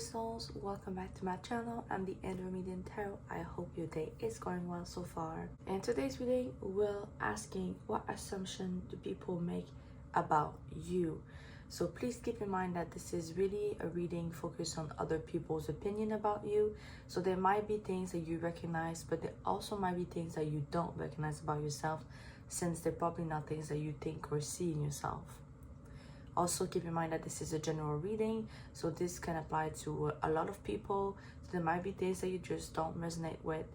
crystals, welcome back to my channel. I'm the Andromedian Tarot. I hope your day is going well so far. In today's reading, we're asking what assumption do people make about you. So please keep in mind that this is really a reading focused on other people's opinion about you. So there might be things that you recognize, but there also might be things that you don't recognize about yourself, since they're probably not things that you think or see in yourself. Also keep in mind that this is a general reading, so this can apply to a lot of people. So there might be things that you just don't resonate with,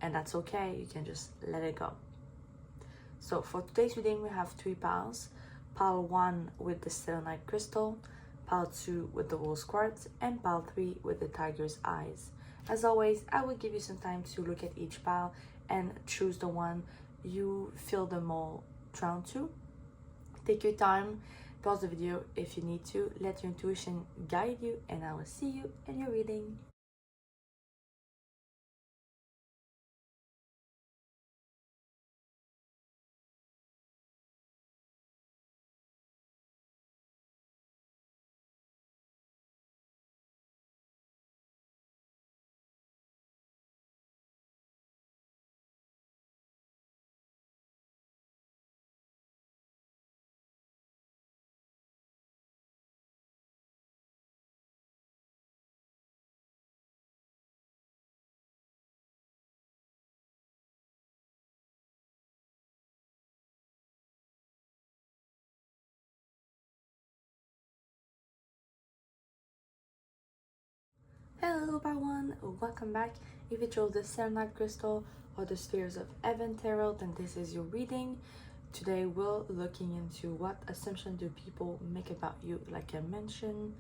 and that's okay. You can just let it go. So for today's reading, we have 3 piles. Pile 1 with the selenite crystal, pile 2 with the rose quartz, and pile 3 with the tiger's eyes. As always, I will give you some time to look at each pile and choose the one you feel the more drawn to. Take your time. Pause the video if you need to. Let your intuition guide you, and I will see you in your reading. Hello everyone, welcome back. If you chose the selenite crystal or the spheres of heaven tarot, then this is your reading. Today we're looking into what assumption do people make about you, like I mentioned.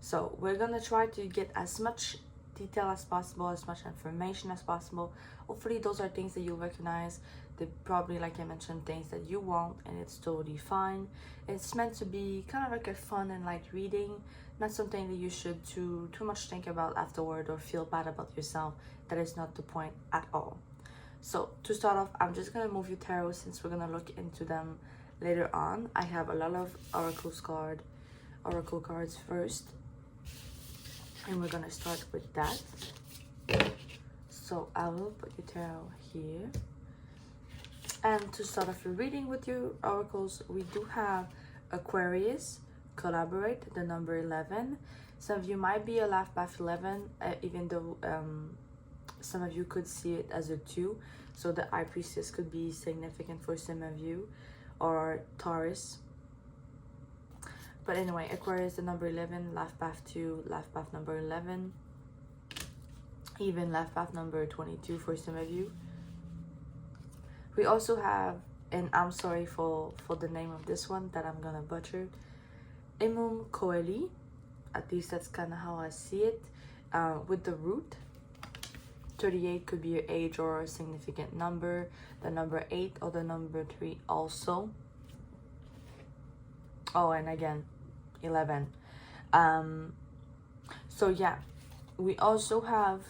So we're gonna try to get as much detail as possible, as much information as possible. Hopefully those are things that you recognize. They're probably, like I mentioned, things that you want, and it's totally fine. It's meant to be kind of like a fun and light reading, not something that you should too much think about afterward or feel bad about yourself. That is not the point at all. So to start off, I'm just gonna move your tarot since we're gonna look into them later on. I have a lot of oracle cards first, and we're gonna start with that. So I will put your tarot here. And to start off your reading with your oracles, we do have Aquarius, collaborate, the number 11. Some of you might be a life path 11, even though some of you could see it as a 2. So the High Priestess could be significant for some of you, or Taurus. But anyway, Aquarius, the number 11, life path 2, life path number 11, even life path number 22 for some of you. We also have, and I'm sorry for the name of this one that I'm gonna butcher, Imum Coeli, at least that's kind of how I see it, with the root. 38 could be your age or a significant number, the number 8 or the number 3 also. Oh, and again, 11. So yeah, we also have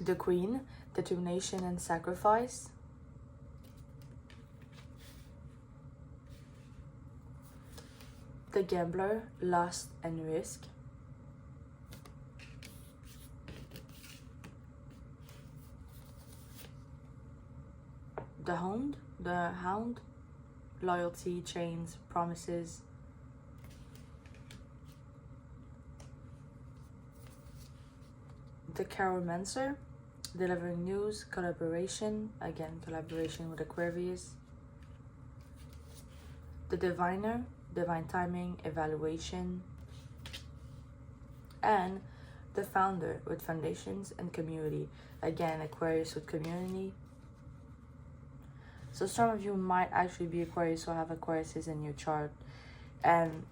the Queen, determination and sacrifice. The Gambler, lust and risk. The Hound, loyalty, chains, promises. The Caromancer, delivering news, collaboration, again collaboration with Aquarius. The Diviner, divine timing, evaluation. And the Founder, with foundations and community, again Aquarius with community. So some of you might actually be Aquarius or have Aquariuses in your chart, and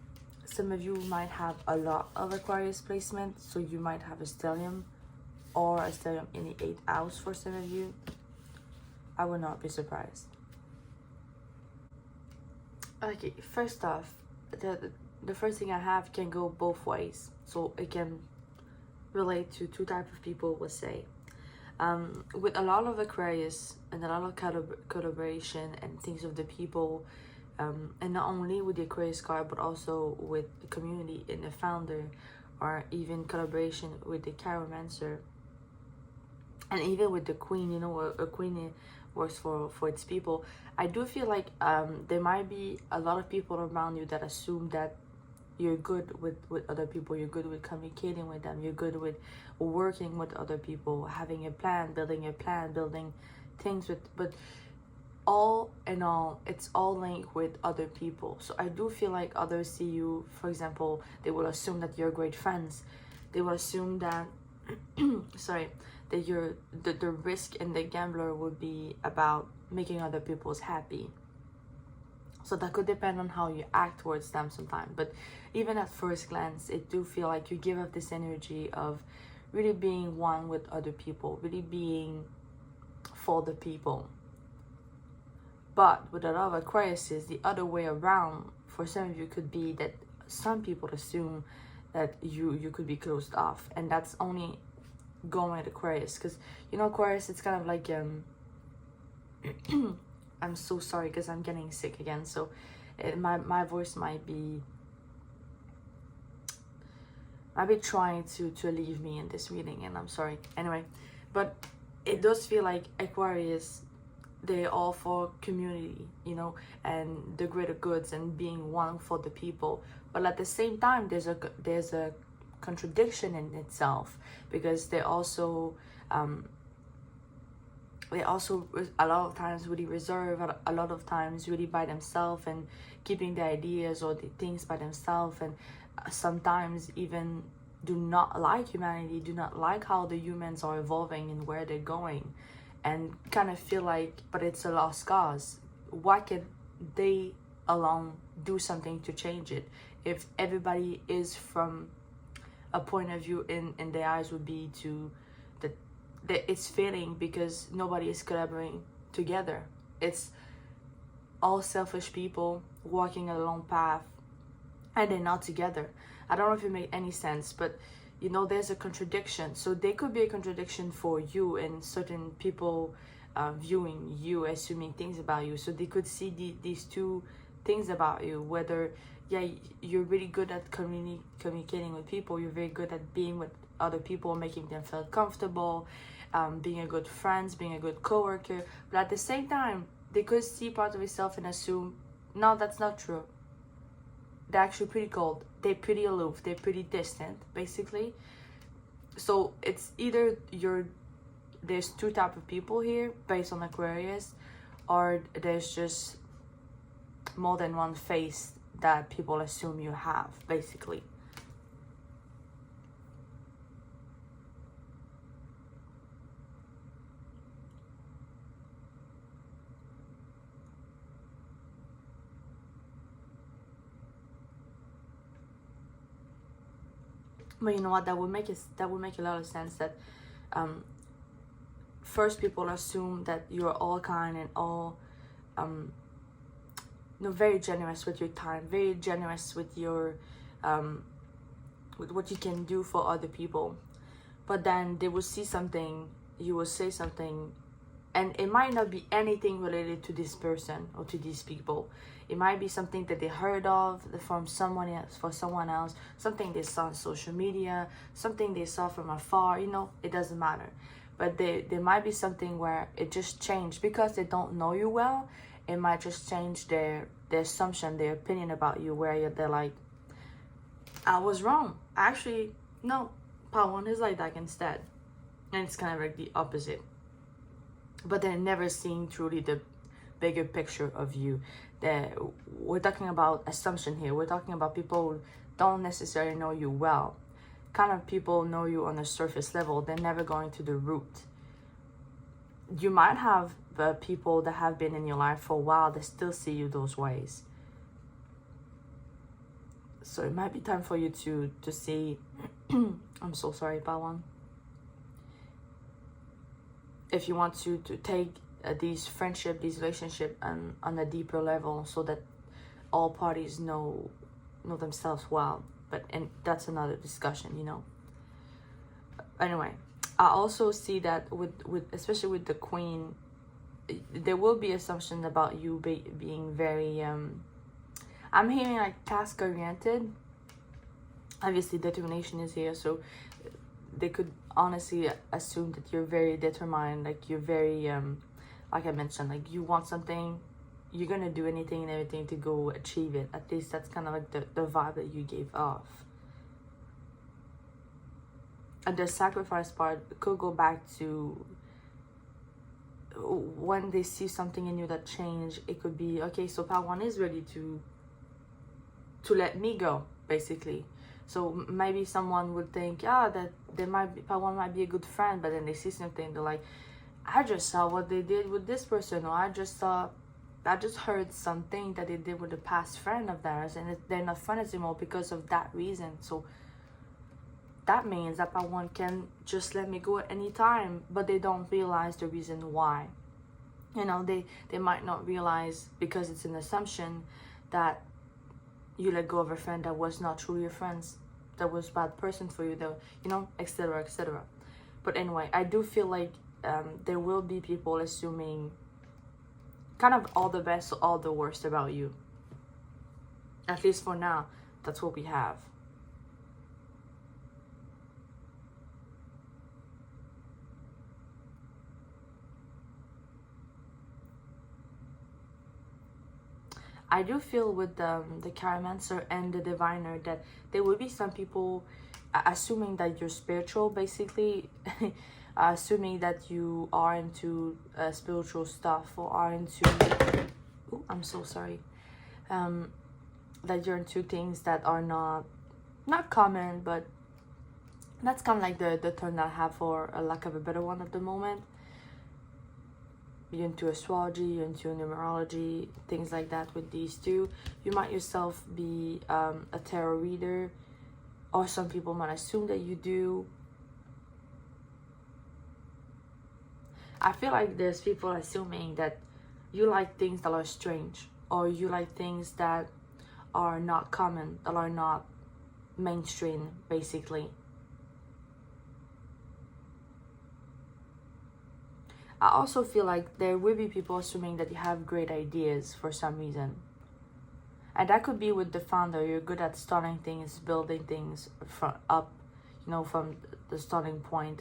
some of you might have a lot of Aquarius placement, so you might have a stellium or a stellium in the 8th house for some of you. I would not be surprised. Okay, first off, the first thing I have can go both ways, so it can relate to 2 types of people, would say. With a lot of Aquarius and a lot of collaboration and things of the people, and not only with the Aquarius card but also with the community and the Founder, or even collaboration with the chiromancer, and even with the queen. You know, a queen works for its people. I do feel like there might be a lot of people around you that assume that you're good with other people, you're good with communicating with them, you're good with working with other people, having a plan, building things with, but all in all, it's all linked with other people. So I do feel like others see you, for example, they will assume that you're great friends. They will assume that sorry, that you're the risk in the gambler would be about making other people's happy. So that could depend on how you act towards them sometimes. But even at first glance, it do feel like you give off this energy of really being one with other people, really being for the people. But with a lot of Aquariuses, the other way around, for some of you, could be that some people assume that you could be closed off. And that's only going at Aquarius. Because, you know, Aquarius, it's kind of like... I'm so sorry because I'm getting sick again. So my voice might be trying to leave me in this reading. And I'm sorry. Anyway, but it does feel like Aquarius... they're all for community, you know, and the greater goods and being one for the people. But at the same time, there's a contradiction in itself, because they also a lot of times really reserve, a lot of times really by themselves and keeping the ideas or the things by themselves, and sometimes even do not like humanity, do not like how the humans are evolving and where they're going, and kind of feel like, but it's a lost cause. Why can they alone do something to change it? If everybody is from a point of view in their eyes would be to that it's failing because nobody is collaborating together. It's all selfish people walking a lone path and they're not together. I don't know if it makes any sense, but you know, there's a contradiction. So there could be a contradiction for you and certain people viewing you, assuming things about you. So they could see these two things about you, whether, yeah, you're really good at communicating with people, you're very good at being with other people, making them feel comfortable, being a good friend, being a good co-worker. But at the same time, they could see part of yourself and assume, no, that's not true. They're actually pretty cold. They're pretty aloof. They're pretty distant, basically. So it's either there's two types of people here based on Aquarius, or there's just more than one face that people assume you have, basically. But you know what, that would make a lot of sense, that first people assume that you're all kind and all you know, very generous with your time, very generous with your with what you can do for other people. But then they will see something, you will say something, and it might not be anything related to this person or to these people. It might be something that they heard of from someone else, something they saw on social media, something they saw from afar, you know, it doesn't matter. But there might be something where it just changed because they don't know you well. It might just change their assumption, their opinion about you, where they're like, I was wrong. Actually, no, Pawan is like that instead. And it's kind of like the opposite. But they're never seeing truly the bigger picture of you. We're talking about assumption here. We're talking about people who don't necessarily know you well. Kind of people know you on a surface level. They're never going to the root. You might have the people that have been in your life for a while that still see you those ways. So it might be time for you to see. I'm so sorry, Pawan. If you want to take these friendship, these relationship on a deeper level, so that all parties know themselves well. And that's another discussion, you know. Anyway, I also see that with especially with the Queen, there will be assumption about you being very I'm hearing like task oriented. obviously determination is here, so they could honestly assume that you're very determined, like you're very like I mentioned, like you want something, you're gonna do anything and everything to go achieve it. At least that's kind of like the vibe that you gave off. And the sacrifice part could go back to when they see something in you that change. It could be, okay, so part one is ready to let me go, basically. So maybe someone would think, that they might be, part one might be a good friend, but then they see something, they're like, I just saw what they did with this person, or I just heard something that they did with a past friend of theirs, and they're not friends anymore because of that reason. So that means that part one can just let me go at any time, but they don't realize the reason why. You know, they might not realize, because it's an assumption, that you let go of a friend that was not truly your friends, that was a bad person for you, that, you know, etc., etc. But anyway, I do feel like there will be people assuming kind of all the best or all the worst about you. At least for now, that's what we have. I do feel with the Chiromancer and the Diviner that there will be some people assuming that you're spiritual, basically, assuming that you are into spiritual stuff, or are into, oh, I'm so sorry, that you're into things that are not common, but that's kind of like the term that I have for a lack of a better one at the moment. You're into astrology, you're into numerology, things like that. With these two, you might yourself be a tarot reader, or some people might assume that you do. I feel like there's people assuming that you like things that are strange, or you like things that are not common, that are not mainstream, basically. I also feel like there will be people assuming that you have great ideas for some reason. And that could be with the founder. You're good at starting things, building things from up, you know, from the starting point.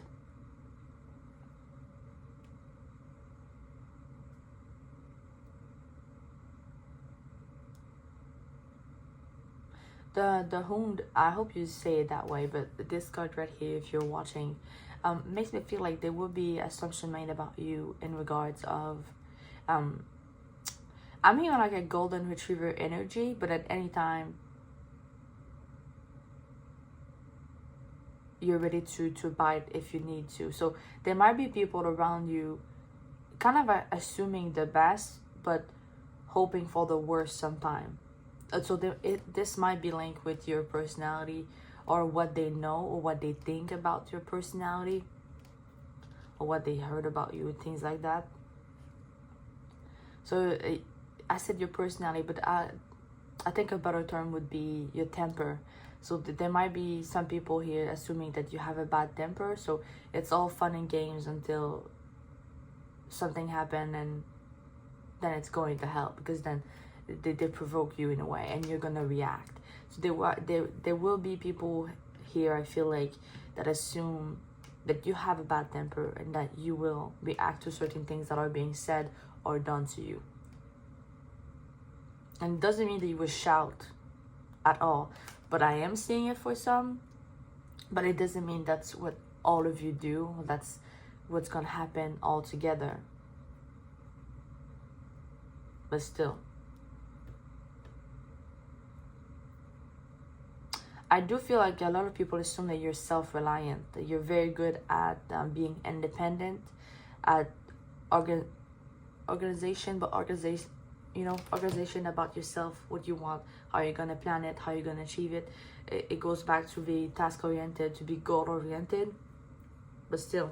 The Hound, I hope you say it that way, but this card right here, if you're watching, makes me feel like there will be assumption made about you in regards of, I'm hearing like a golden retriever energy, but at any time you're ready to bite if you need to. So there might be people around you kind of assuming the best, but hoping for the worst sometime. So this might be linked with your personality, or what they know, or what they think about your personality, or what they heard about you, things like that. So I said your personality, but I think a better term would be your temper. So there might be some people here assuming that you have a bad temper, so it's all fun and games until something happens, and then it's going to hell, because then they provoke you in a way, and you're gonna react. So there will be people here, I feel like, that assume that you have a bad temper, and that you will react to certain things that are being said or done to you. And it doesn't mean that you will shout at all, but I am seeing it for some. But it doesn't mean that's what all of you do, that's what's gonna happen all together. But still, I do feel like a lot of people assume that you're self-reliant, that you're very good at being independent, at organization, but organization, you know, organization about yourself, what you want, how you're gonna plan it, how you're gonna achieve it. It goes back to be task-oriented, to be goal-oriented, but still.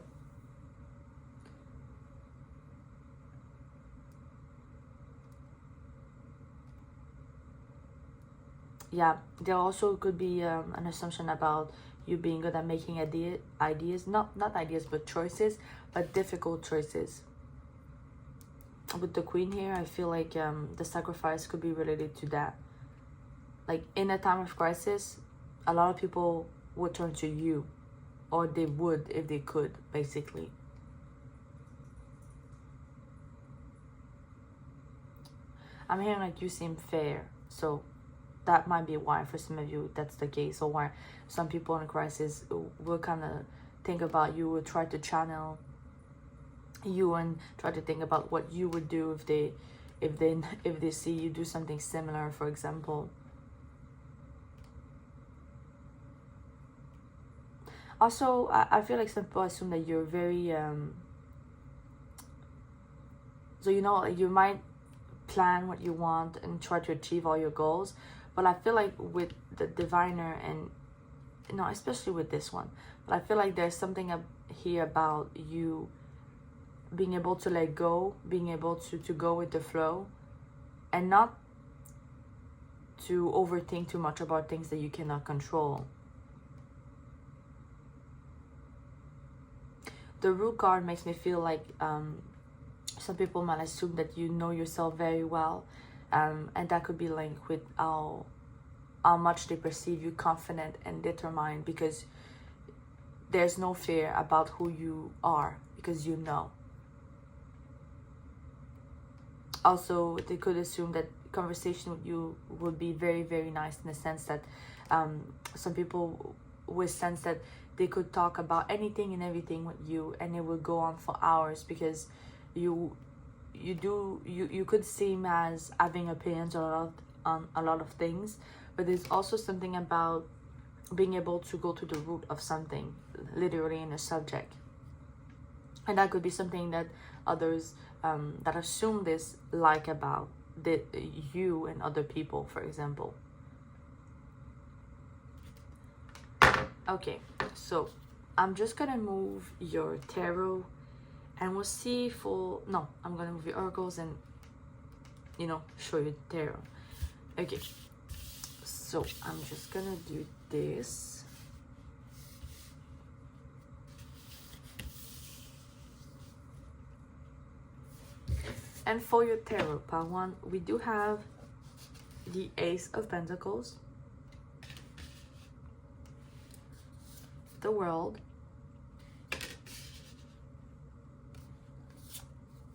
Yeah, there also could be an assumption about you being good at making ideas, not ideas, but choices, but difficult choices. With the Queen here, I feel like the sacrifice could be related to that. Like, in a time of crisis, a lot of people would turn to you, or they would if they could, basically. I'm hearing like you seem fair, so that might be why for some of you that's the case, or why some people in crisis will kind of think about you, will try to channel you and try to think about what you would do if they see you do something similar, for example. Also, I feel like some people assume that you're very so you know, you might plan what you want and try to achieve all your goals, but I feel like with the diviner, and you know, especially with this one, but I feel like there's something up here about you being able to let go, being able to go with the flow, and not to overthink too much about things that you cannot control. The root card makes me feel like some people might assume that you know yourself very well, and that could be linked with how much they perceive you confident and determined, because there's no fear about who you are, because you know. Also, they could assume that conversation with you would be very, very nice, in the sense that some people would sense that they could talk about anything and everything with you, and it would go on for hours, because you could seem as having opinions on a lot of things, but there's also something about being able to go to the root of something, literally in a subject, and that could be something that others that assume this like about you and other people, for example. Okay, so I'm just gonna move your tarot, and we'll see for no, I'm gonna move your oracles and, you know, show you the tarot. Okay, so I'm just gonna do this. And for your tarot part one, we do have the Ace of Pentacles, the World,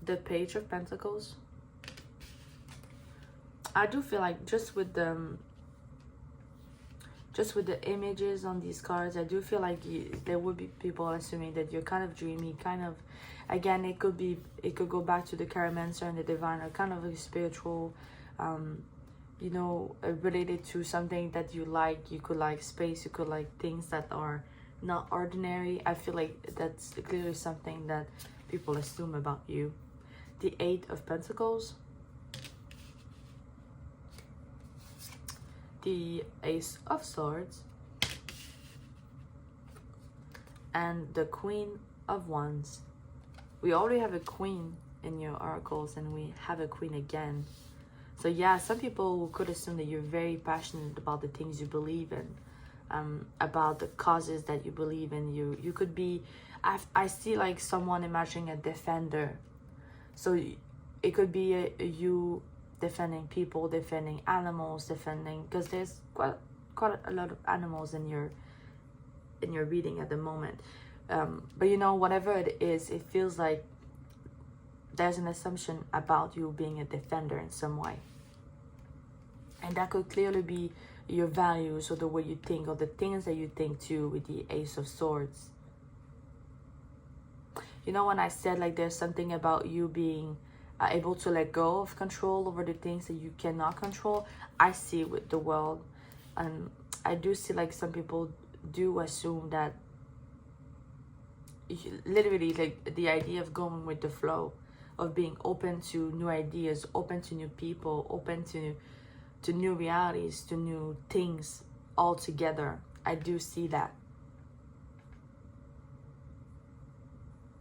the Page of Pentacles. I do feel like just with the images on these cards, I do feel like there would be people assuming that you're kind of dreamy, kind of, again, it could go back to the Caramancer and the Diviner, kind of a spiritual, you know, related to something that you like. You could like space, you could like things that are not ordinary. I feel like that's clearly something that people assume about you. The Eight of Pentacles, the Ace of Swords, and the Queen of Wands. We already have a queen in your oracles, and we have a queen again. So yeah, some people could assume that you're very passionate about the things you believe in, about the causes that you believe in. You could be, I see like someone imagining a defender. So it could be you defending people, defending animals, defending, because there's quite a lot of animals in your reading at the moment. But you know, whatever it is, it feels like there's an assumption about you being a defender in some way, and that could clearly be your values, or the way you think, or the things that you think too, with the Ace of Swords. You know, when I said like there's something about you being able to let go of control over the things that you cannot control, I see with the World. And I do see like some people do assume that literally like the idea of going with the flow, of being open to new ideas, open to new people, open to new realities, to new things altogether. I do see that.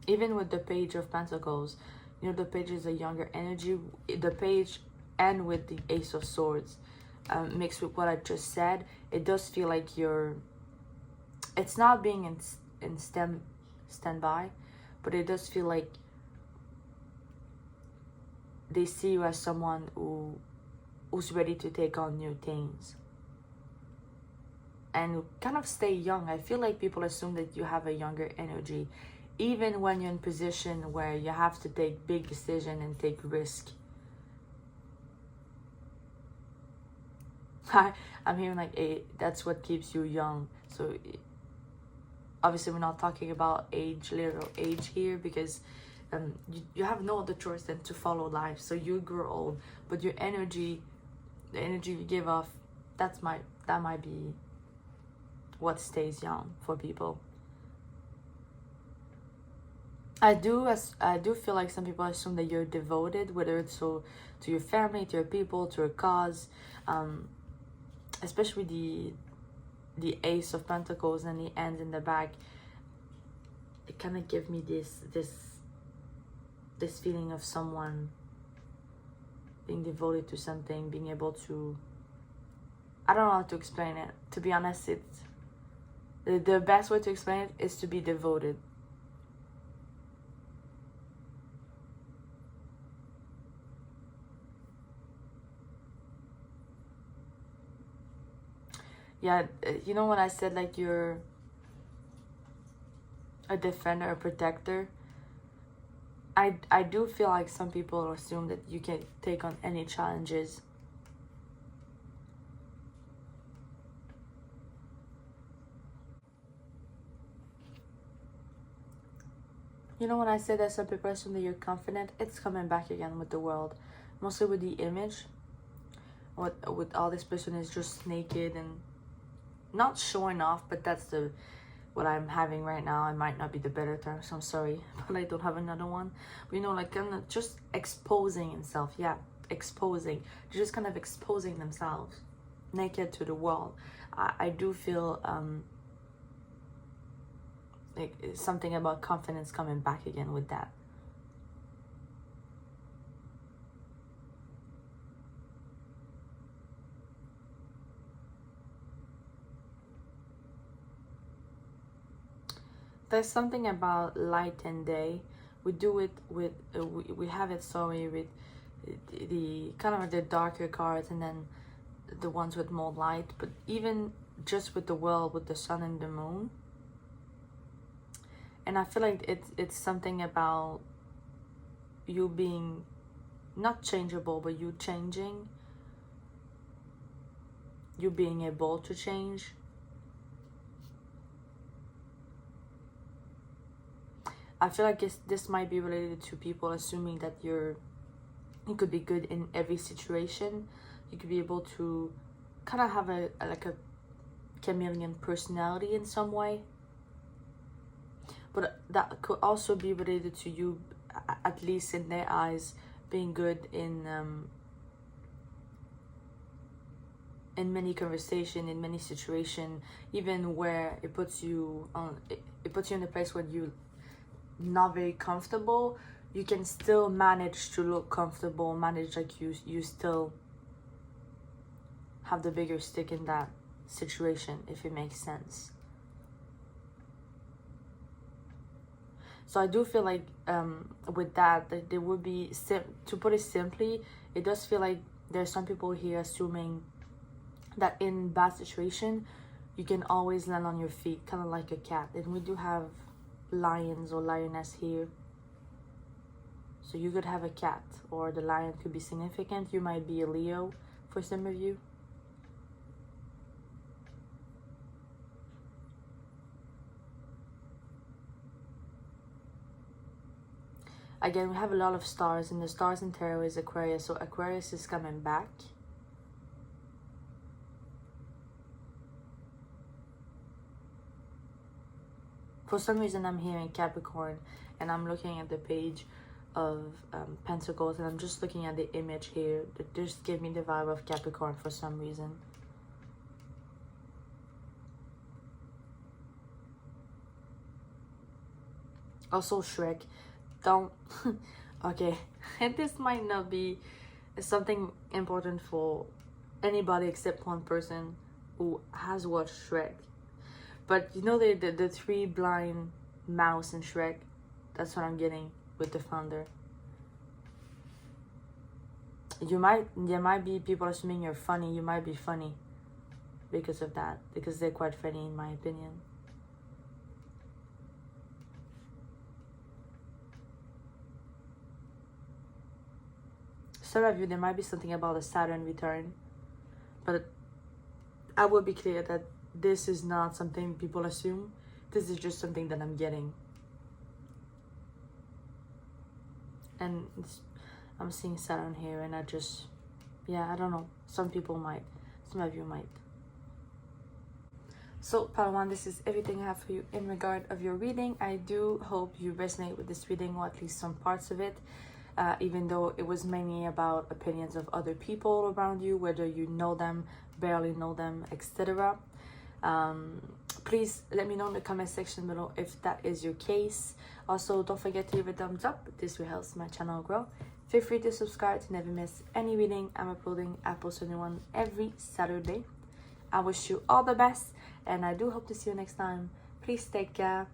Even with the Page of Pentacles, you know, the Page is a younger energy. The Page, and with the Ace of Swords, mixed with what I just said, it does feel like it's not being in standby, but it does feel like they see you as someone who's ready to take on new things. and kind of stay young. I feel like people assume that you have a younger energy, even when you're in position where you have to take big decision and take risk. I'm hearing like that's what keeps you young. So obviously we're not talking about age, literal age here, because you have no other choice than to follow life. So you grow old, but your energy, the energy you give off, that might be what stays young for people. I do feel like some people assume that you're devoted, whether it's to your family, to your people, to your cause, especially the Ace of Pentacles and the End in the back. It kind of gives me this feeling of someone being devoted to something, being able to, I don't know how to explain it. To be honest, it's the best way to explain it is to be devoted. Yeah, you know when I said like you're a defender, a protector, I do feel like some people assume that you can take on any challenges. You know when I say that some people assume that you're confident, it's coming back again with the world. Mostly with the image. With all this person is just naked and not showing off, but that's what I'm having right now. It might not be the better term, so I'm sorry, but I don't have another one. But you know, like kind of just exposing himself. Yeah, exposing. They're just kind of exposing themselves naked to the world. I do feel like something about confidence coming back again with that. There's something about light and day. We do it with we have it, sorry, with the kind of the darker cards and then the ones with more light. But even just with the world, with the sun and the moon, and I feel like it's something about you being not changeable, but you changing, you being able to change. I feel like this might be related to people assuming that you could be good in every situation. You could be able to kind of have a chameleon personality in some way. But that could also be related to you, at least in their eyes, being good in many conversation, in many situation, even where it puts you in a place where you not very comfortable, you can still manage to look comfortable, manage like you still have the bigger stick in that situation, if it makes sense. So I do feel like with that there would be, to put it simply, it does feel like there's some people here assuming that in bad situation you can always land on your feet, kind of like a cat. And we do have lions or lioness here, so you could have a cat, or the lion could be significant. You might be a Leo for some of you. Again, we have a lot of stars, and the stars in tarot is Aquarius, so Aquarius is coming back. For some reason, I'm hearing Capricorn, and I'm looking at the page of Pentacles, and I'm just looking at the image here. That just give me the vibe of Capricorn for some reason. Also, Shrek. Don't... okay, and this might not be something important for anybody except one person who has watched Shrek. But you know the three blind mouse in Shrek? That's what I'm getting with the founder. There might be people assuming you're funny. You might be funny. because of that, because they're quite funny in my opinion. Some of you, there might be something about a Saturn return, but I will be clear that this is not something people assume. This is just something that I'm getting. And I'm seeing Saturn here, and I just, yeah, I don't know. Some people might, some of you might. So part one, this is everything I have for you in regard of your reading. I do hope you resonate with this reading, or at least some parts of it. Even though it was mainly about opinions of other people around you, whether you know them, barely know them, etc. Please let me know in the comment section below if that is your case. Also, don't forget to leave a thumbs up. This will help my channel grow. Feel free to subscribe to never miss any reading I'm uploading. I post a new one every Saturday. I wish you all the best, and I do hope to see you next time. Please take care.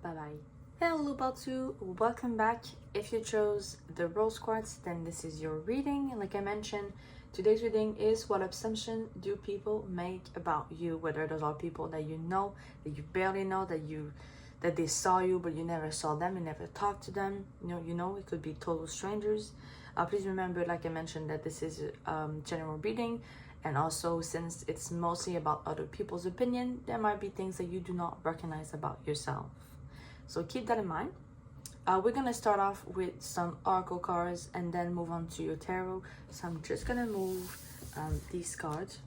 Bye bye. Hello Baltu, welcome back. If you chose the rose quartz, then this is your reading. Like I mentioned, today's reading is what assumption do people make about you, whether those are people that you know, that you barely know, that they saw you but you never saw them, you never talked to them. You know, it could be total strangers. Please remember, like I mentioned, that this is general reading, and also since it's mostly about other people's opinion, there might be things that you do not recognize about yourself. So keep that in mind. We're going to start off with some oracle cards and then move on to your tarot. So I'm just going to move these cards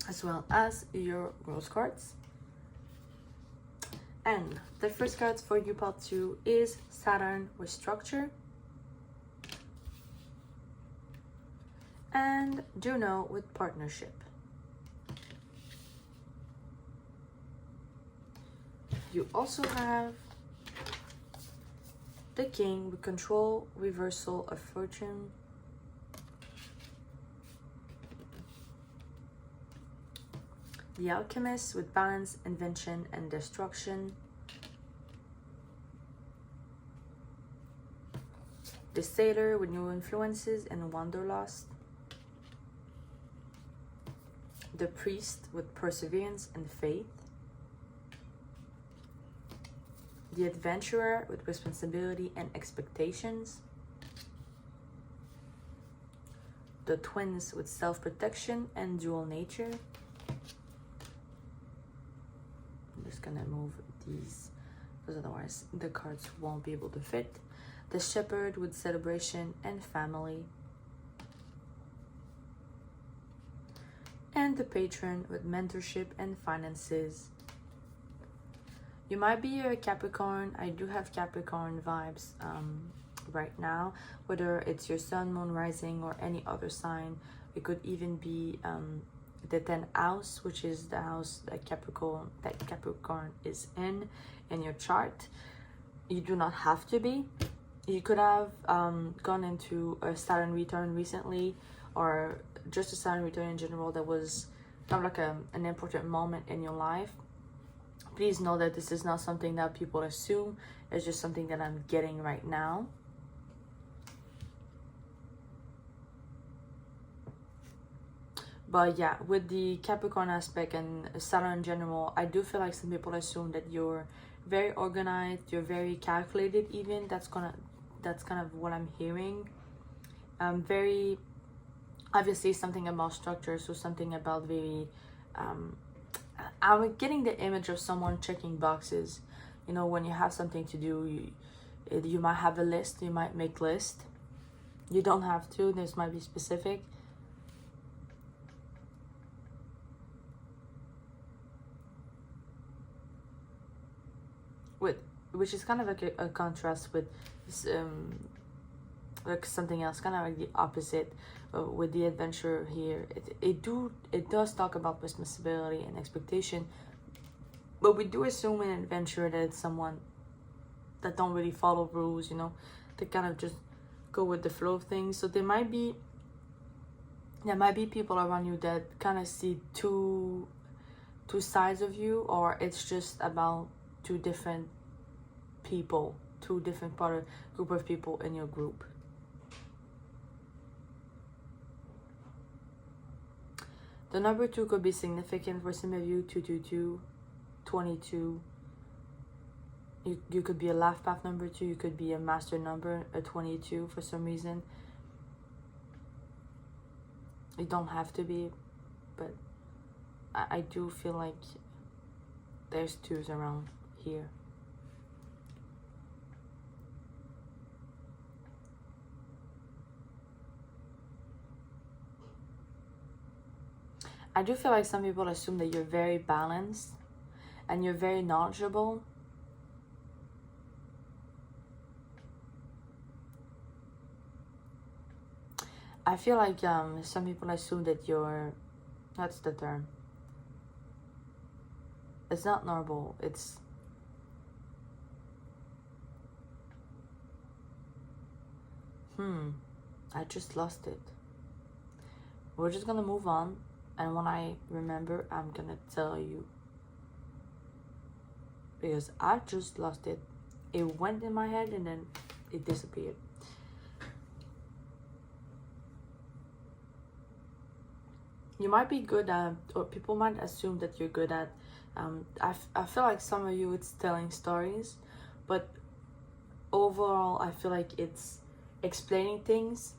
as well as your rose cards. And the first cards for you, part 2, is Saturn with structure and Juno with partnership. You also have the King with control, reversal of fortune. The Alchemist with balance, invention, and destruction. The Sailor with new influences and wanderlust. The Priest with perseverance and faith. The Adventurer with responsibility and expectations. The Twins with self-protection and dual nature. I'm just gonna move these because otherwise the cards won't be able to fit. The Shepherd with celebration and family. And the Patron with mentorship and finances. You might be a Capricorn. I do have Capricorn vibes right now, whether it's your sun, moon, rising, or any other sign. It could even be the 10th house, which is the house that Capricorn is in your chart. You do not have to be. You could have gone into a Saturn return recently, or just a Saturn return in general that was kind of like an important moment in your life. Please know that this is not something that people assume. It's just something that I'm getting right now. But yeah, with the Capricorn aspect and Saturn in general, I do feel like some people assume that you're very organized, you're very calculated even. That's kind of what I'm hearing. Very, obviously something about structure, so something about very, I'm getting the image of someone checking boxes. You know, when you have something to do, you might have a list, you might make list. You don't have to, this might be specific. Which is kind of like a contrast with like something else, kind of like the opposite with the Adventurer here. It does talk about responsibility and expectation, but we do assume in an adventurer that it's someone that don't really follow rules, you know, they kind of just go with the flow of things. So there might be people around you that kind of see two sides of you, or it's just about two different people, two different group of people in your group. The number 2 could be significant for some of you. 222, 22. You could be a life path number 2. You could be a master number, a 22 for some reason. You don't have to be, but I do feel like there's 2s around here. I do feel like some people assume that you're very balanced and you're very knowledgeable. I feel like some people assume that you're, what's the term? It's not normal. It's, I just lost it. We're just gonna move on. And when I remember, I'm gonna tell you. Because I just lost it. It went in my head and then it disappeared. You might be good at, or people might assume that you're good at, I feel like some of you it's telling stories, but overall I feel like it's explaining things,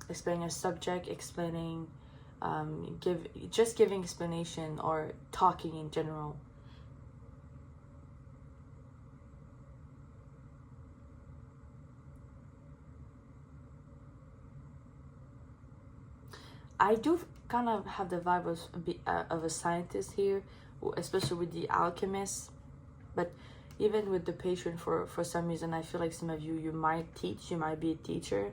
explaining a subject, explaining, giving explanation or talking in general. I do kind of have the vibe of a scientist here, especially with the alchemist. But even with the patron, for some reason, I feel like some of you might teach, you might be a teacher.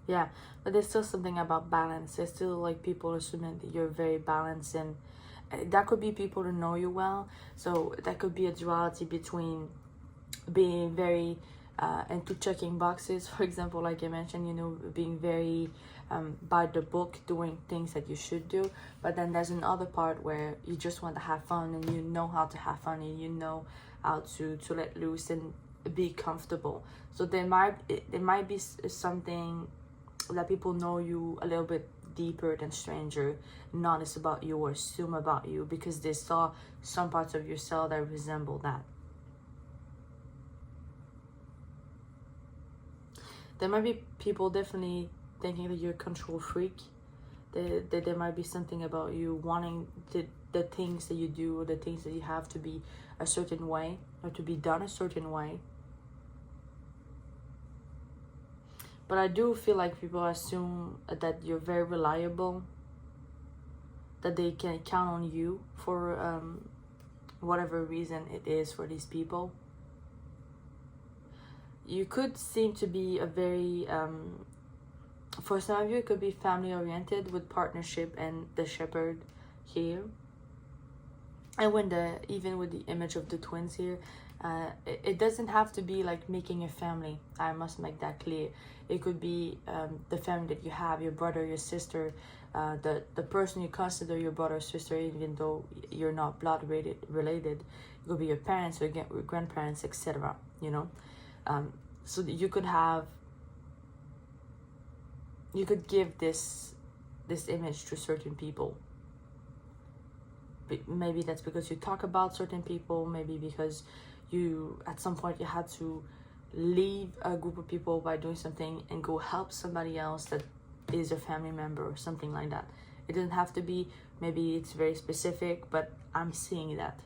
Yeah, but there's still something about balance. There's still like people assuming that you're very balanced, and that could be people who know you well. So that could be a duality between being very into checking boxes, for example, like I mentioned, you know, being very by the book, doing things that you should do. But then there's another part where you just want to have fun, and you know how to have fun, and you know how to let loose and be comfortable. So there might be something that people know you a little bit deeper than stranger, notice about you or assume about you because they saw some parts of yourself that resemble that. There might be people definitely thinking that you're a control freak, that there might be something about you wanting the things that you do or the things that you have to be a certain way or to be done a certain way. But I do feel like people assume that you're very reliable, that they can count on you for whatever reason it is for these people. You could seem to be a very, for some of you, it could be family oriented with partnership and the shepherd here. And even with the image of the twins here, it doesn't have to be like making a family. I must make that clear. It could be the family that you have, your brother, your sister, the person you consider your brother or sister, even though you're not blood related. It could be your parents or grandparents, etc. You know, so that you could give this image to certain people. Maybe that's because you talk about certain people, maybe because you at some point you had to leave a group of people by doing something and go help somebody else that is a family member or something like that. It doesn't have to be, maybe it's very specific, but I'm seeing that.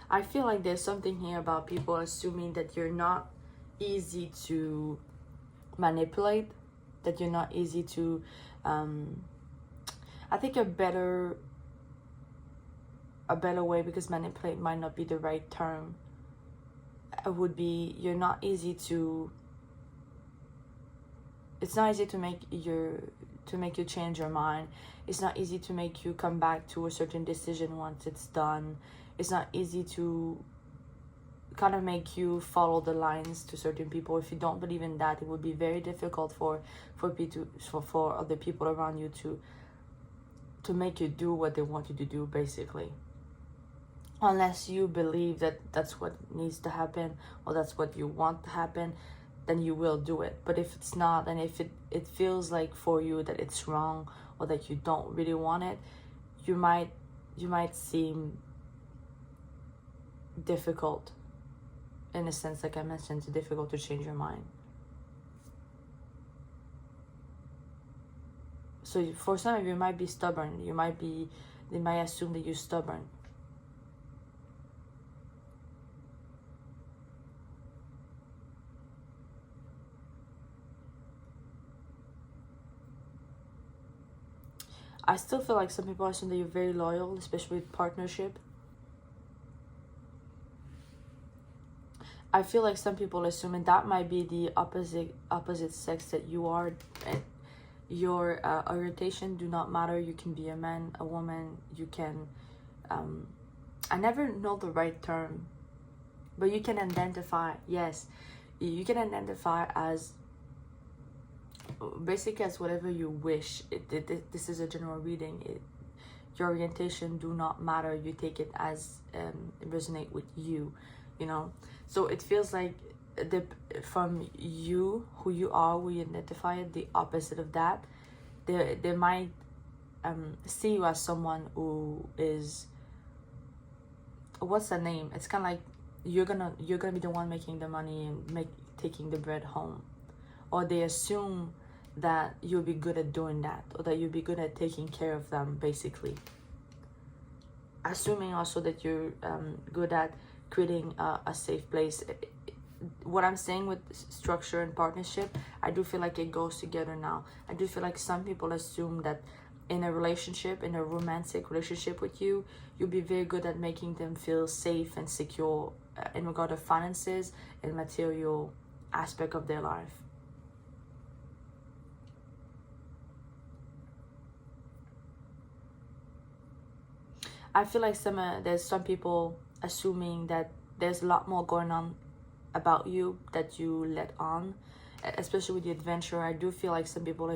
I feel like there's something here about people assuming that you're not easy to manipulate, that you're not easy to, I think a better way, because manipulate might not be the right term, would be, you're not easy to, it's not easy to make you change your mind. It's not easy to make you come back to a certain decision once it's done. It's not easy to kind of make you follow the lines to certain people. If you don't believe in that, it would be very difficult for other people around you to make you do what they want you to do, basically. Unless you believe that that's what needs to happen, or that's what you want to happen, then you will do it. But if it's not, and if it feels like for you that it's wrong, or that you don't really want it, you might seem difficult, in a sense, like I mentioned, it's difficult to change your mind. So for some of you, might be stubborn. They might assume that you're stubborn. I still feel like some people assume that you're very loyal, especially with partnership. I feel like some people assume, and that might be the opposite sex that you are. Your orientation do not matter. You can be a man, a woman. You can, I never know the right term, but you can identify. Yes, you can identify as, basically, as whatever you wish. This is a general reading. Your orientation do not matter. You take it as resonate with you, you know. So it feels like from you, who you are, who you identify, the opposite of that, they might see you as someone who is, what's the name? It's kind of like you're gonna be the one making the money and taking the bread home, or they assume that you'll be good at doing that, or that you'll be good at taking care of them, basically. Assuming also that you're good at creating a safe place. What I'm saying with structure and partnership, I do feel like it goes together now. I do feel like some people assume that in a relationship, in a romantic relationship with you, you'll be very good at making them feel safe and secure in regard to finances and material aspect of their life. I feel like there's some people assuming that there's a lot more going on about you that you let on, especially with the adventure. I do feel like some people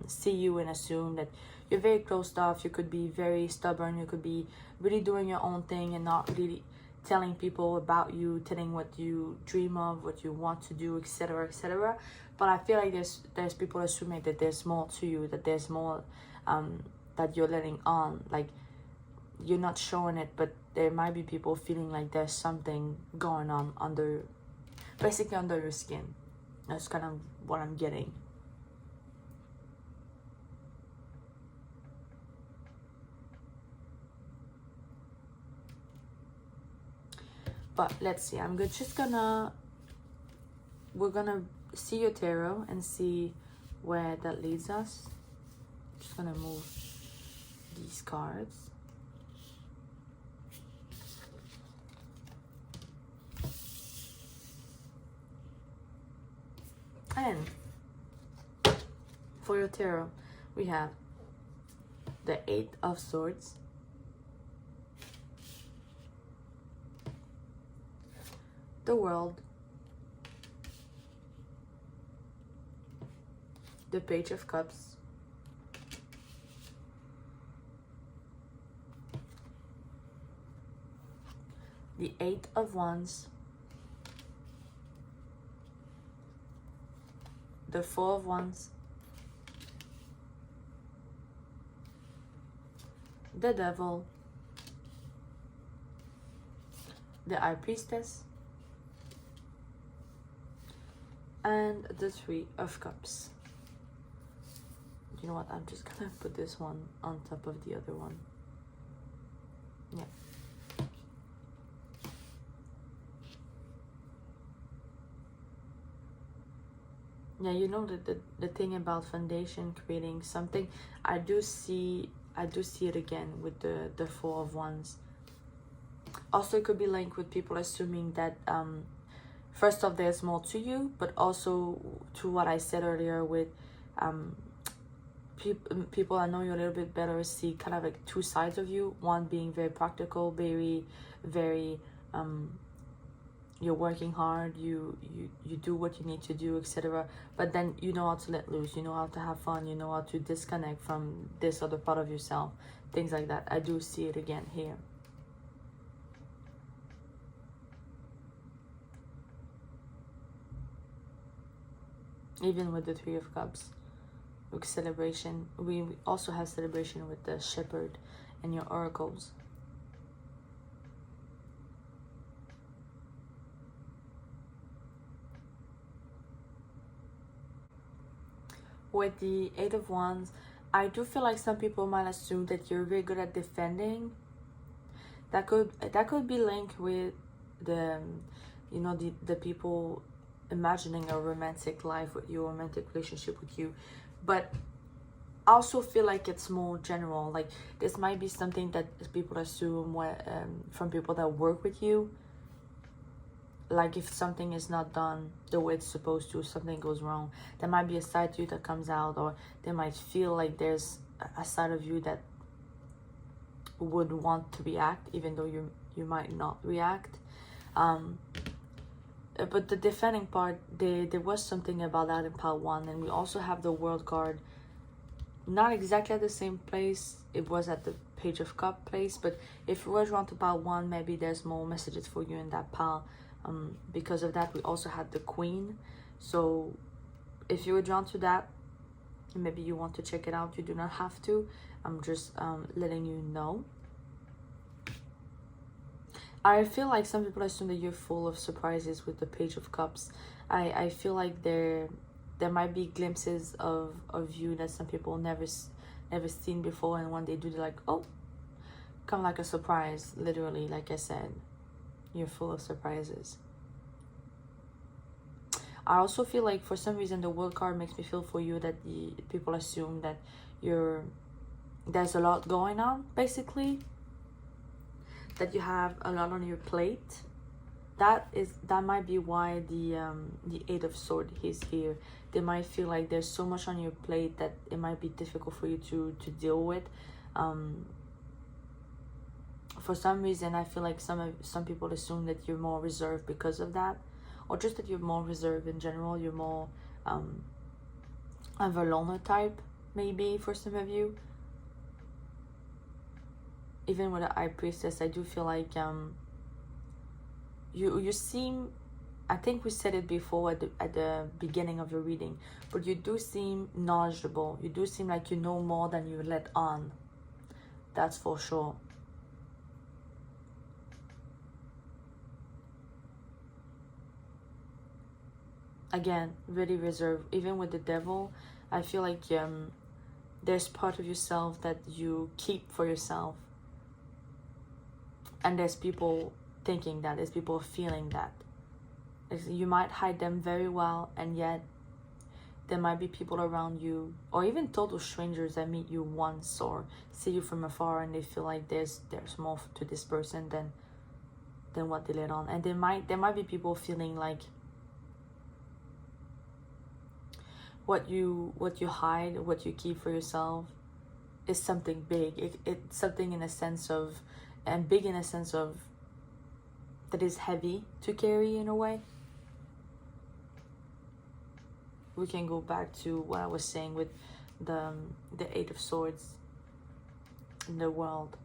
see you and assume that you're very closed off. You could be very stubborn. You could be really doing your own thing and not really telling people about you, telling what you dream of, what you want to do, etc., etc. But I feel like there's people assuming that there's more to you, that there's more that you're letting on, like you're not showing it, but there might be people feeling like there's something going on basically under your skin. That's kind of what I'm getting. But let's see, we're gonna see your tarot and see where that leads us. Just gonna move these cards. And for your tarot, we have the 8 of Swords, the World, the Page of Cups, the 8 of Wands, the 4 of Wands, the Devil, the High Priestess, and the 3 of Cups. You know what? I'm just gonna put this one on top of the other one. Yeah. Yeah, you know the thing about foundation, creating something, I do see it again with the 4 of Wands. Also, it could be linked with people assuming that first off, there's more to you, but also to what I said earlier with people that know you a little bit better see kind of like two sides of you. One being very practical, very you're working hard, you do what you need to do, etc. But then you know how to let loose, you know how to have fun, you know how to disconnect from this other part of yourself, things like that. I do see it again here. Even with the Three of Cups, with celebration, we also have celebration with the Shepherd and your oracles. With the Eight of Wands, I do feel like some people might assume that you're very good at defending. That could be linked with the, you know, the people imagining a romantic life with you, a romantic relationship with you. But I also feel like it's more general. Like this might be something that people assume from people that work with you. Like if something is not done the way it's supposed to, something goes wrong, there might be a side to you that comes out, or they might feel like there's a side of you that would want to react even though you might not react. But the defending part, there was something about that in pile 1. And we also have the World card, not exactly at the same place, it was at the Page of Cup place, but if you were drawn to pile 1, maybe there's more messages for you in that pile. Because of that, we also had the Queen. So if you were drawn to that, maybe you want to check it out. You do not have to. I'm just letting you know. I feel like some people assume that you're full of surprises with the Page of Cups. I feel like there might be glimpses of you that some people never seen before, and when they do, they're like, oh, kind of like a surprise, literally. Like I said, you're full of surprises. I also feel like for some reason the World card makes me feel for you that the people assume that there's a lot going on, basically, that you have a lot on your plate. That might be why the Eight of Swords is here. They might feel like there's so much on your plate that it might be difficult for you to deal with. For some reason, I feel like some people assume that you're more reserved because of that, or just that you're more reserved in general. You're more of a loner type, maybe, for some of you. Even with the High Priestess, I do feel like you seem, I think we said it before at the beginning of your reading, but you do seem knowledgeable. You do seem like you know more than you let on. That's for sure. Again, really reserved. Even with the Devil, I feel like there's part of yourself that you keep for yourself. And there's people thinking that, there's people feeling that. You might hide them very well, and yet there might be people around you, or even total strangers that meet you once or see you from afar, and they feel like there's more to this person than what they let on. And there might be people feeling like what you hide, what you keep for yourself is something big. It's something in a sense of, and big in a sense of, that is heavy to carry in a way. We can go back to what I was saying with the Eight of Swords in the world.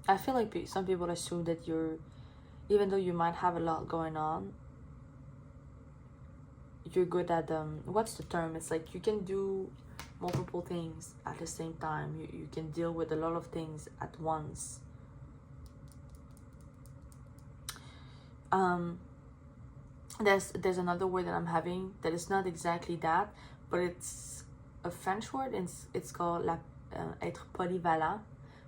I feel like some people assume that even though you might have a lot going on, you're good at what's the term? It's like you can do multiple things at the same time. You can deal with a lot of things at once. There's another word that I'm having that is not exactly that, but it's a French word, and it's called être polyvalent,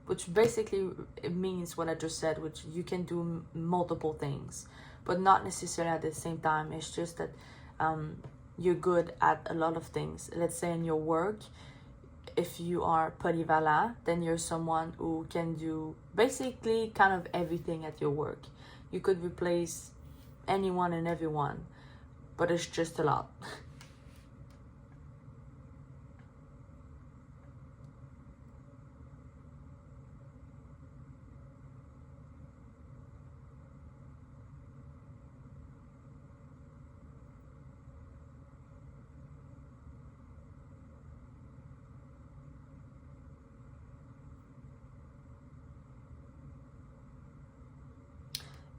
which basically it means what I just said, which you can do multiple things, but not necessarily at the same time. It's just that you're good at a lot of things. Let's say in your work, if you are polyvalent, then you're someone who can do basically kind of everything at your work. You could replace anyone and everyone, but it's just a lot.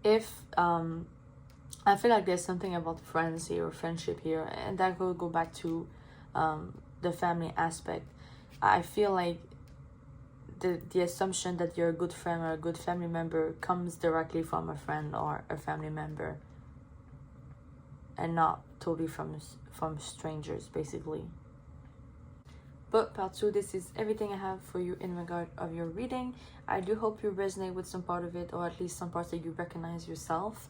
If I feel like there's something about friends here or friendship here, and that will go back to the family aspect. I feel like the assumption that you're a good friend or a good family member comes directly from a friend or a family member, and not totally from strangers, basically. But part 2, this is everything I have for you in regard of your reading. I do hope you resonate with some part of it, or at least some parts that you recognize yourself.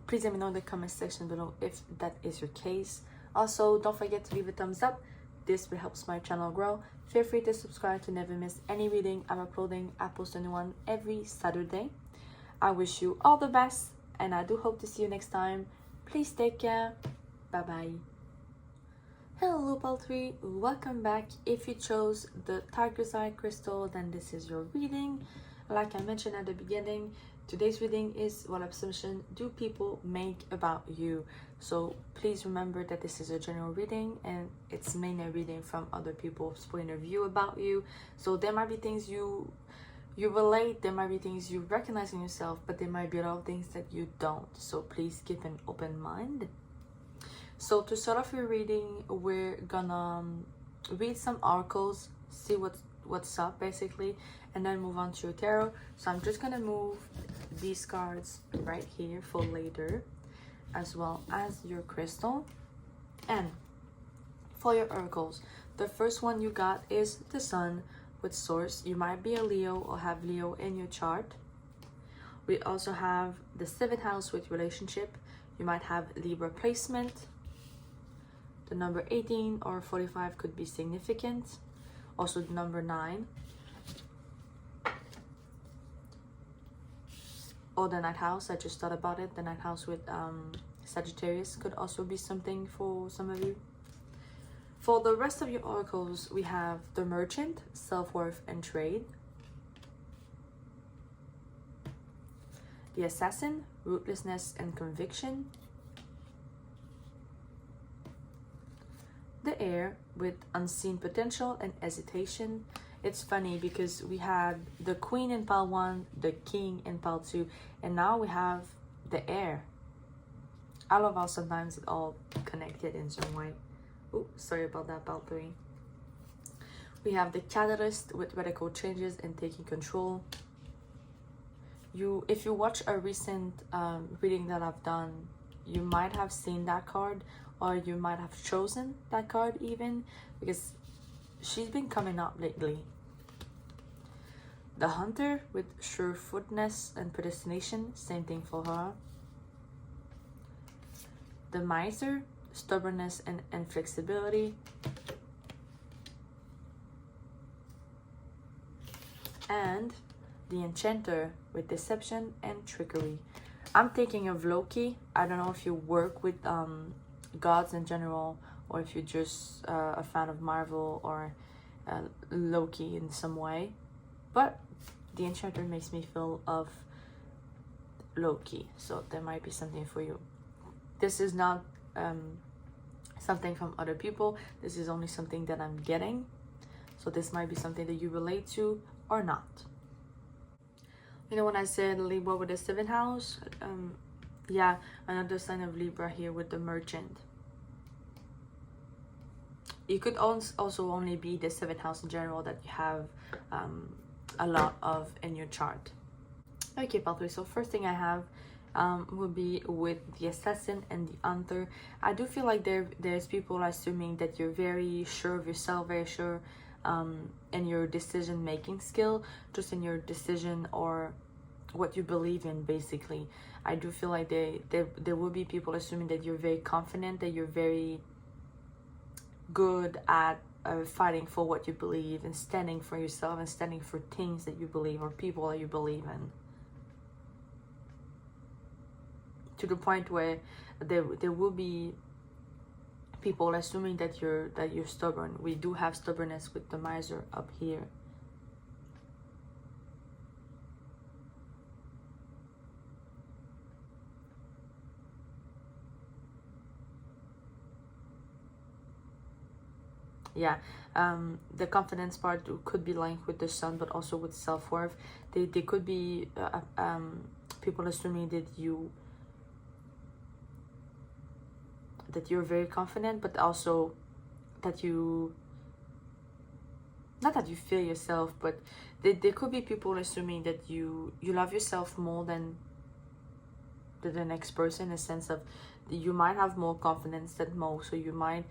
Please let me know in the comment section below if that is your case. Also, don't forget to leave a thumbs up. This will help my channel grow. Feel free to subscribe to never miss any reading I'm uploading. I post a new one every Saturday. I wish you all the best, and I do hope to see you next time. Please take care. Bye bye. Hello pile 3, welcome back. If you chose the tiger's-eye crystal, then this is your reading. Like I mentioned at the beginning, today's reading is what assumption do people make about you. So please remember that this is a general reading, and it's mainly a reading from other people's point of view about you. So there might be things you relate, there might be things you recognize in yourself, but there might be a lot of things that you don't. So please keep an open mind. So to start off your reading, we're gonna read some oracles, see what's up basically, and then move on to your tarot. So I'm just gonna move these cards right here for later, as well as your crystal. And for your oracles, the first one you got is the Sun with Source. You might be a Leo or have Leo in your chart. We also have the 7th house with relationship. You might have Libra placement. The number 18 or 45 could be significant. Also the number 9. Or the 9th house, I just thought about it. The 9th house with Sagittarius could also be something for some of you. For the rest of your oracles, we have the Merchant, Self-Worth and Trade. The Assassin, Rootlessness and Conviction. The Air with Unseen Potential and Hesitation. It's funny because we had the Queen in pile 1, the King in pile 2, and now we have the Air. I love how sometimes it's all connected in some way. Oh, sorry about that, pile 3. We have the Catalyst with radical changes and taking control. If you watch a recent reading that I've done, you might have seen that card, or you might have chosen that card even, because she's been coming up lately. The Hunter with surefootness and predestination, same thing for her. The Miser, stubbornness and flexibility. And the Enchanter with deception and trickery. I'm thinking of Loki. I don't know if you work with gods in general, or if you're just a fan of Marvel or Loki in some way, but the Enchanter makes me feel of Loki, so there might be something for you. This is not something from other people, this is only something that I'm getting, so this might be something that you relate to or not. You know, when I said Libra with the 7th house, yeah, another sign of Libra here with the Merchant. You could also only be the 7th house in general that you have a lot of in your chart. Okay, pile 3. So first thing I have will be with the Assassin and the Hunter. I do feel like there's people assuming that you're very sure of yourself, very sure in your decision making skill, just in your decision or what you believe in, basically. I do feel like there will be people assuming that you're very confident, that you're very good at fighting for what you believe and standing for yourself and standing for things that you believe or people that you believe in, to the point where there will be people assuming that you're stubborn. We do have stubbornness with the miser up here. Yeah, the confidence part could be linked with the sun, but also with self-worth. They could be people assuming that you're very confident, but also that you, not that you feel yourself, but there could be people assuming that you love yourself more than the next person, in a sense of you might have more confidence than most, so you might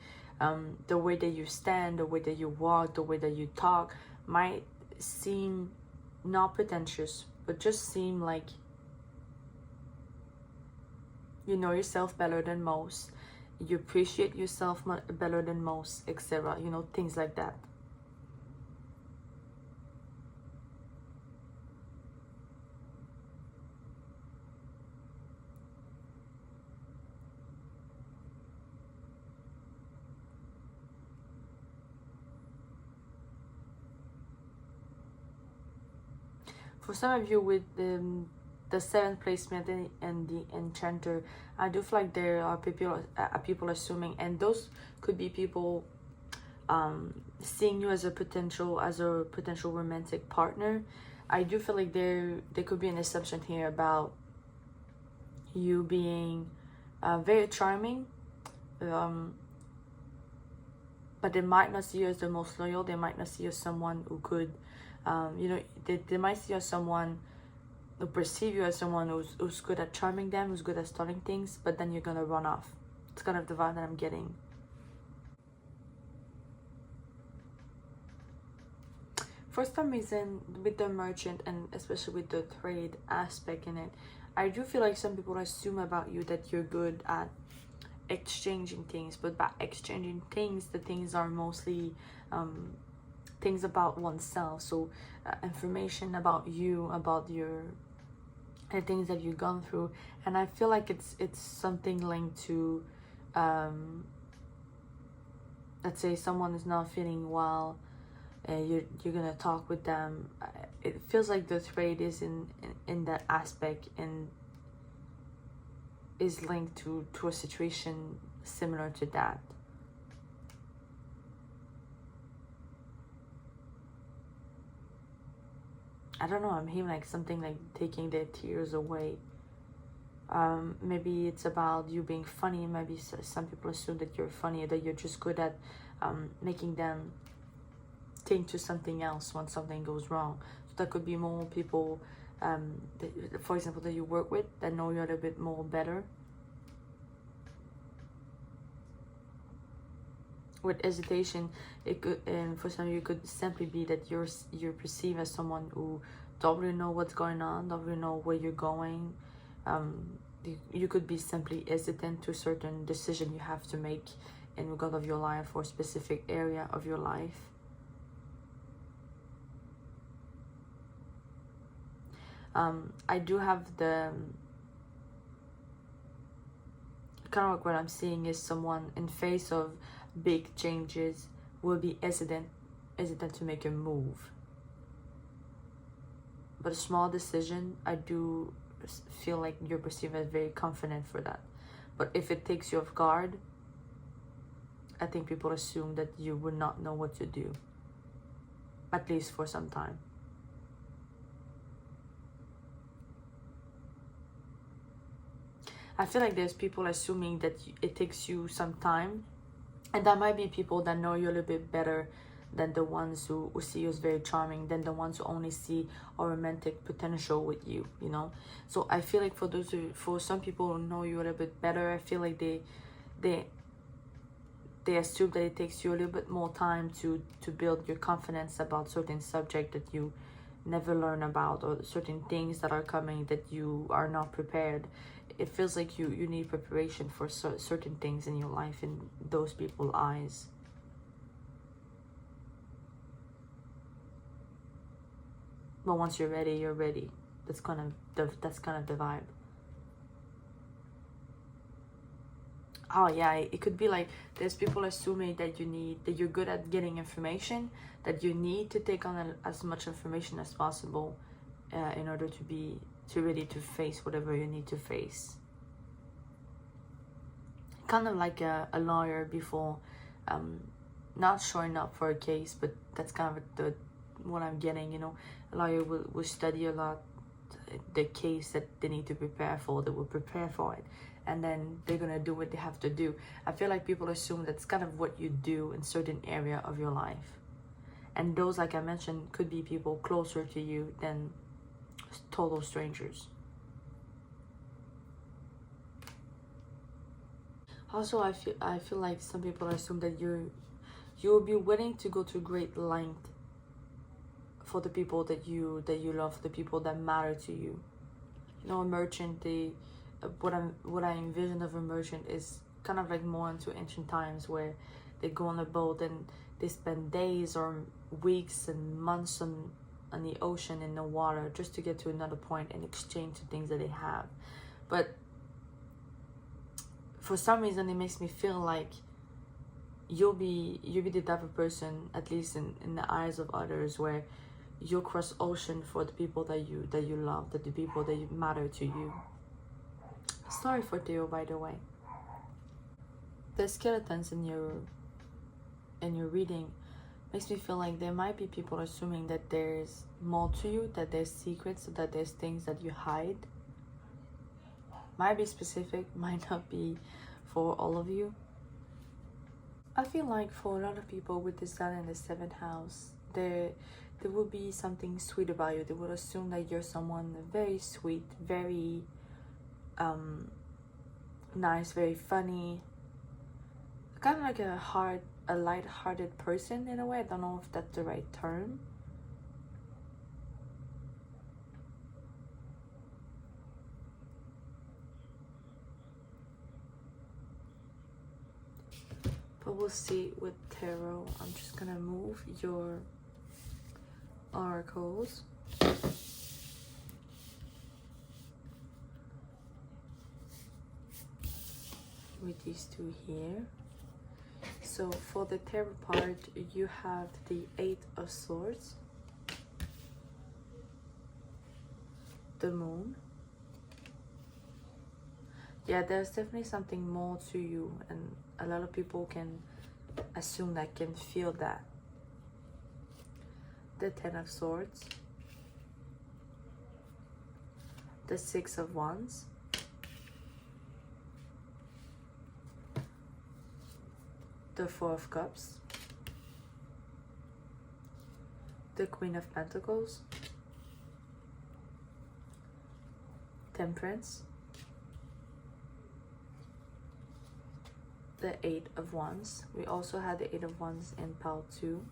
the way that you stand, the way that you walk, the way that you talk might seem not pretentious, but just seem like you know yourself better than most, you appreciate yourself better than most, etc. You know, things like that. For some of you with the 7th placement and the enchanter, I do feel like there are people assuming, and those could be people seeing you as a potential romantic partner. I do feel like there could be an assumption here about you being very charming, but they might not see you as the most loyal. They might not see you as someone who could you know, they might see you as someone who perceive you as someone who's good at charming them, who's good at starting things, but then you're gonna run off. It's kind of the vibe that I'm getting. For some reason, with the merchant and especially with the trade aspect in it, I do feel like some people assume about you that you're good at exchanging things, but by exchanging things, the things are mostly things about oneself. So information about you, about the things that you've gone through, and I feel like it's something linked to let's say someone is not feeling well, you're gonna talk with them. It feels like the trade is in that aspect and is linked to a situation similar to that. I don't know, I'm hearing like something like taking their tears away. Maybe it's about you being funny. Maybe some people assume that you're funny, that you're just good at making them think to something else when something goes wrong. So that could be more people, for example, that you work with that know you a little bit more better. With hesitation, it could, and for some of you, it could simply be that you're perceived as someone who don't really know what's going on, don't really know where you're going. You could be simply hesitant to a certain decision you have to make in regard of your life or a specific area of your life. I do have the kind of like what I'm seeing is someone in face of big changes will be hesitant to make a move, but a small decision, I do feel like you're perceived as very confident for that. But if it takes you off guard, I think people assume that you would not know what to do, at least for some time. I feel like there's people assuming that it takes you some time, and that might be people that know you a little bit better than the ones who see you as very charming, than the ones who only see a romantic potential with you, you know. So I feel like for some people who know you a little bit better, I feel like they assume that it takes you a little bit more time to build your confidence about certain subject that you never learn about, or certain things that are coming that you are not prepared. It feels like you need preparation for certain things in your life in those people's eyes. But once you're ready, you're ready. That's kind of the vibe. Oh yeah, it could be like there's people assuming that you're good at getting information, that you need to take on as much information as possible in order to be ready to face whatever you need to face. Kind of like a lawyer before not showing up for a case, but that's kind of what I'm getting, you know. A lawyer will study a lot the case that they need to prepare for. They will prepare for it, and then they're gonna do what they have to do. I feel like people assume that's kind of what you do in certain area of your life, and those, like I mentioned, could be people closer to you than total strangers. Also, I feel like some people assume that you will be willing to go to great length for the people that you love, the people that matter to you. You know, a merchant, what I envision of a merchant is kind of like more into ancient times, where they go on a boat and they spend days or weeks and months on the ocean, in the water, just to get to another point and exchange the things that they have. But for some reason, it makes me feel like you'll be the type of person, at least in the eyes of others, where you'll cross ocean for the people that you love, that the people that matter to you. Sorry for Theo, by the way. The skeletons in your reading makes me feel like there might be people assuming that there's more to you, that there's secrets, that there's things that you hide. Might be specific, might not be for all of you. I feel like for a lot of people with the sun in the 7th house, there will be something sweet about you. They will assume that you're someone very sweet, very nice, very funny, kind of like a light-hearted person in a way. I don't know if that's the right term. But we'll see with tarot. I'm just gonna move your oracles. With these two here. So for the tarot part, you have the 8 of Swords, the Moon. Yeah, there's definitely something more to you, and a lot of people can assume that, can feel that. The 10 of Swords, the 6 of Wands, the 4 of Cups, the Queen of Pentacles, Temperance, the 8 of Wands. We also had the 8 of Wands in pile 2,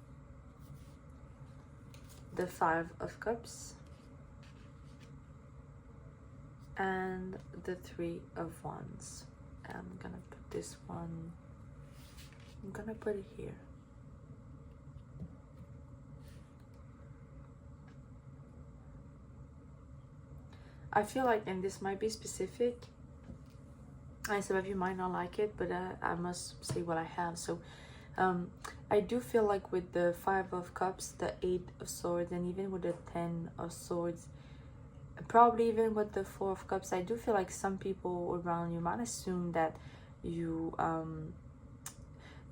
the 5 of Cups, and the 3 of Wands. I'm gonna put this one, I'm gonna put it here. I feel like, and this might be specific, and some of you might not like it, but I must say what I have. So I do feel like with the 5 of Cups, the 8 of Swords, and even with the 10 of Swords, probably even with the 4 of Cups, I do feel like some people around you might assume that you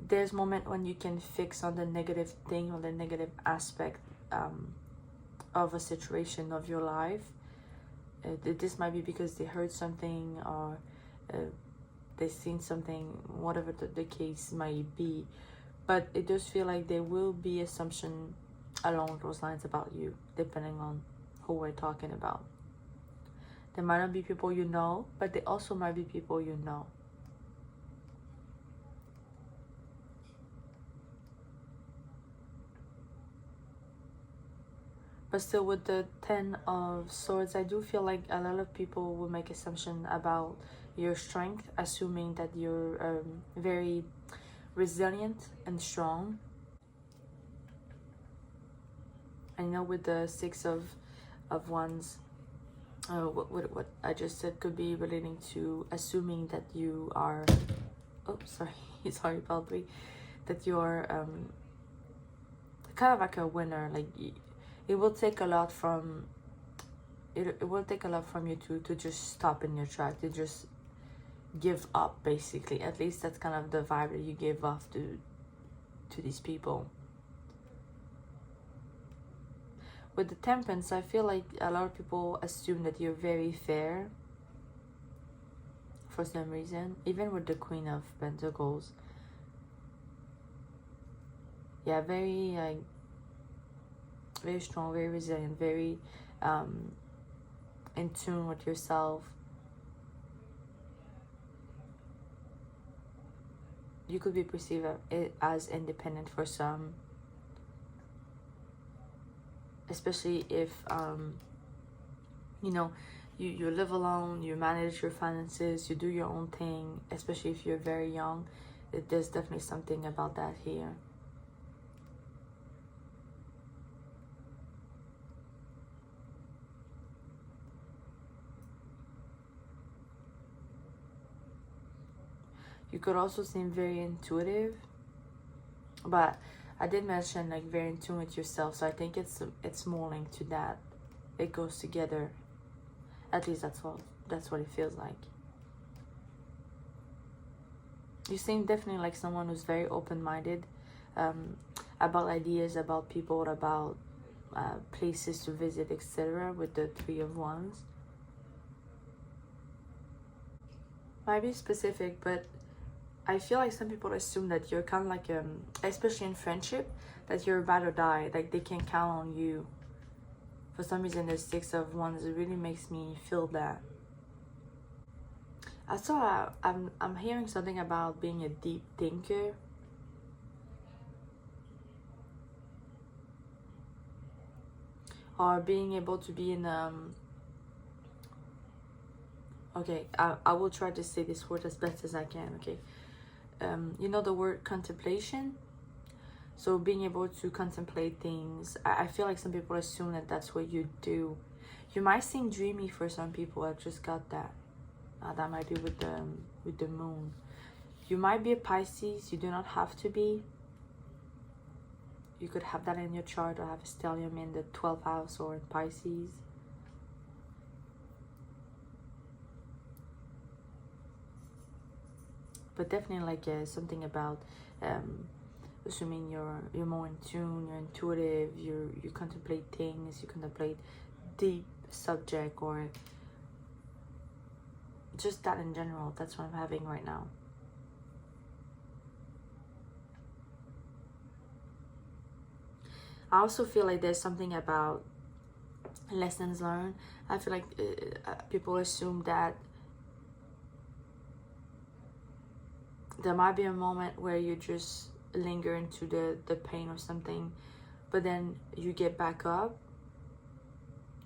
there's moment when you can fix on the negative thing or the negative aspect of a situation of your life. This might be because they heard something, or they've seen something, whatever the case might be. But it does feel like there will be assumption along those lines about you, depending on who we're talking about. There might not be people you know, but there also might be people you know. But still, with the 10 of Swords, I do feel like a lot of people will make assumption about your strength, assuming that you're very resilient and strong. I know with the 6 of of Wands. What I just said could be relating to assuming that you are, oh sorry, sorry probably, that you're kind of like a winner. Like it will take a lot from it will take a lot from you to just stop in your track, to just give up, basically. At least that's kind of the vibe that you give off to these people. With the Temperance, I feel like a lot of people assume that you're very fair for some reason. Even with the Queen of Pentacles. Yeah, very very strong, very resilient, very in tune with yourself. You could be perceived as independent for some. Especially if, you know, you live alone, you manage your finances, you do your own thing, especially if you're very young. There's definitely something about that here. You could also seem very intuitive, but I did mention like very in tune with yourself, so I think it's more linked to that. It goes together. At least that's what it feels like. You seem definitely like someone who's very open-minded about ideas, about people, about places to visit, etc. With the Three of Wands. Might be specific, but I feel like some people assume that you're kind of like, especially in friendship, that you're ride or die, like they can count on you. For some reason, the Six of Wands, it really makes me feel that. I saw, I'm hearing something about being a deep thinker. Or being able to be in, okay, I will try to say this word as best as I can, okay? You know the word contemplation? So being able to contemplate things. I feel like some people assume that that's what you do. You might seem dreamy for some people. I just got that. That might be with the moon. You might be a Pisces. You do not have to be. You could have that in your chart, or have a stellium in the 12th house or in Pisces. But definitely like something about assuming you're more in tune, you're intuitive, you contemplate things, you contemplate deep subject, or just that in general. That's what I'm having right now. I also feel like there's something about lessons learned. I feel like people assume that there might be a moment where you just linger into the pain or something, but then you get back up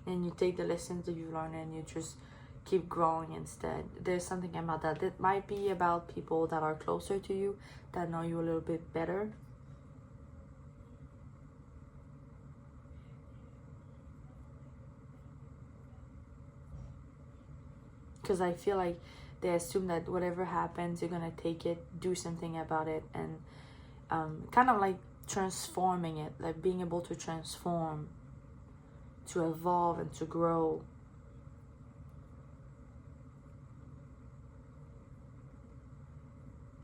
and you take the lessons that you've learned and you just keep growing instead. There's something about that. It might be about people that are closer to you, that know you a little bit better. Because I feel like they assume that whatever happens, you're gonna take it, do something about it, and kind of like transforming it, like being able to transform, to evolve and to grow.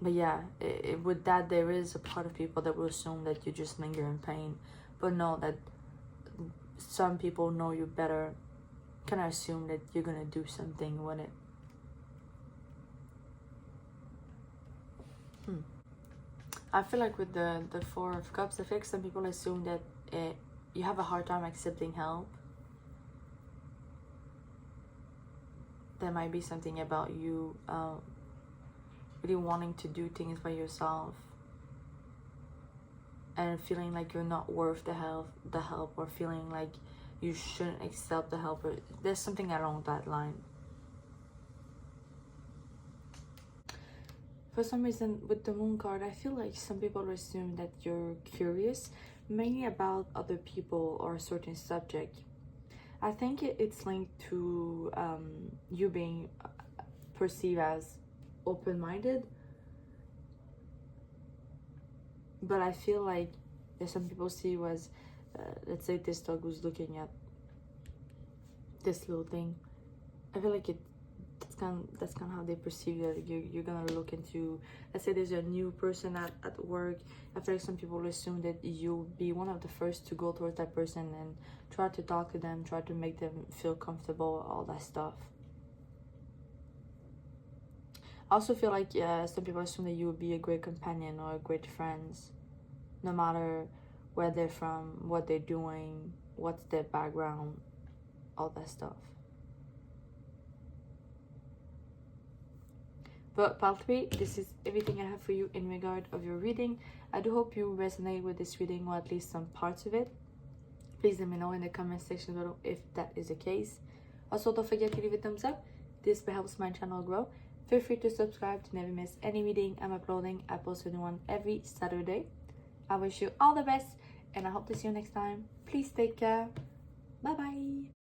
But yeah, with that, there is a part of people that will assume that you just linger in pain, but know that some people know you better, kind of assume that you're gonna do something with it. I feel like with the Four of Cups, I feel like some people assume that you have a hard time accepting help. There might be something about you really wanting to do things by yourself and feeling like you're not worth the help, or feeling like you shouldn't accept the help. Or there's something along that line. For some reason, with the Moon card, I feel like some people assume that you're curious, mainly about other people or a certain subject. I think it's linked to you being perceived as open-minded. But I feel like some people see you as, let's say this dog was looking at this little thing. I feel like that's kind of how they perceive you. Like you're gonna look into, let's say there's a new person at work. I feel like some people assume that you'll be one of the first to go towards that person and try to talk to them, try to make them feel comfortable, all that stuff. I also feel like some people assume that you would be a great companion or a great friend, no matter where they're from, what they're doing, what's their background, all that stuff. But part 3, this is everything I have for you in regard of your reading. I do hope you resonate with this reading, or at least some parts of it. Please let me know in the comment section below if that is the case. Also, don't forget to leave a thumbs up. This helps my channel grow. Feel free to subscribe to never miss any reading I'm uploading. I post a new one every Saturday. I wish you all the best, and I hope to see you next time. Please take care. Bye bye.